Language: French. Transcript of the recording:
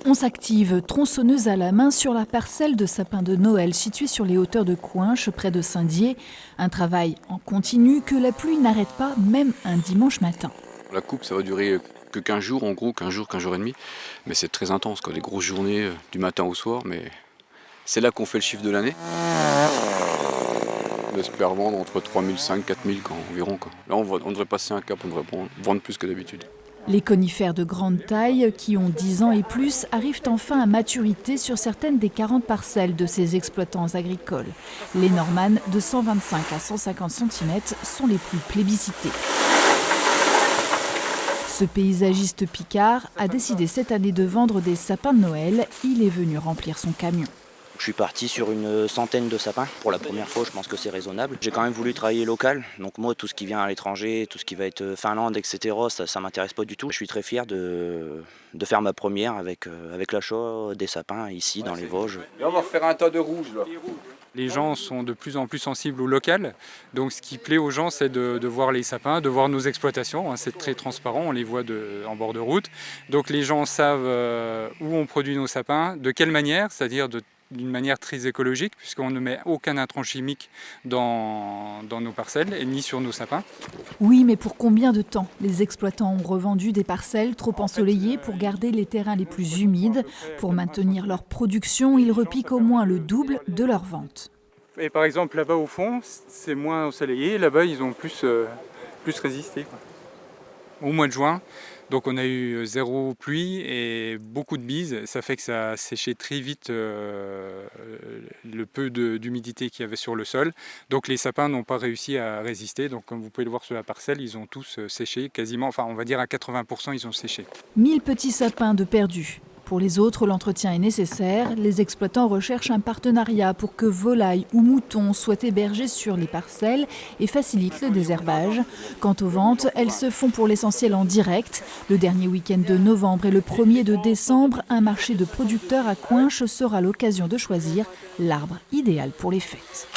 On s'active, tronçonneuse à la main, sur la parcelle de sapins de Noël située sur les hauteurs de Coinches, près de Saint-Dié. Un travail en continu que la pluie n'arrête pas, même un dimanche matin. La coupe, ça va durer que 15 jours, en gros, 15 jours et demi. Mais c'est très intense, quoi. Des grosses journées du matin au soir. Mais c'est là qu'on fait le chiffre de l'année. On espère vendre entre 3005 et 4000 environ, quoi. Là, on devrait passer un cap, on devrait vendre plus que d'habitude. Les conifères de grande taille, qui ont 10 ans et plus, arrivent enfin à maturité sur certaines des 40 parcelles de ces exploitants agricoles. Les Normann, de 125 à 150 cm, sont les plus plébiscités. Ce paysagiste picard a décidé cette année de vendre des sapins de Noël. Il est venu remplir son camion. Je suis parti sur une centaine de sapins. Pour la première fois, je pense que c'est raisonnable. J'ai quand même voulu travailler local. Donc moi, tout ce qui vient à l'étranger, tout ce qui va être Finlande, etc., ça m'intéresse pas du tout. Je suis très fier de faire ma première avec l'achat des sapins ici dans les Vosges. Et on va refaire un tas de rouge, là. Les gens sont de plus en plus sensibles au local. Donc ce qui plaît aux gens, c'est de voir les sapins, de voir nos exploitations. C'est très transparent, on les voit en bord de route. Donc les gens savent où on produit nos sapins, de quelle manière, c'est-à-dire d'une manière très écologique, puisqu'on ne met aucun intrant chimique dans nos parcelles et ni sur nos sapins. Oui, mais pour combien de temps? Les exploitants ont revendu des parcelles trop ensoleillées pour garder les terrains les plus humides. Pour maintenir leur production, ils repiquent au moins le double de leur vente. Et par exemple, là-bas au fond, c'est moins ensoleillé. Là-bas, ils ont plus résisté, quoi. Au mois de juin, donc on a eu 0 pluie et beaucoup de bises. Ça fait que ça a séché très vite le peu d'humidité qu'il y avait sur le sol. Donc les sapins n'ont pas réussi à résister. Donc comme vous pouvez le voir sur la parcelle, ils ont tous séché quasiment, enfin on va dire à 80% ils ont séché. 1000 petits sapins de perdus. Pour les autres, l'entretien est nécessaire. Les exploitants recherchent un partenariat pour que volailles ou moutons soient hébergés sur les parcelles et facilitent le désherbage. Quant aux ventes, elles se font pour l'essentiel en direct. Le dernier week-end de novembre et le 1er de décembre, un marché de producteurs à Coinches sera l'occasion de choisir l'arbre idéal pour les fêtes.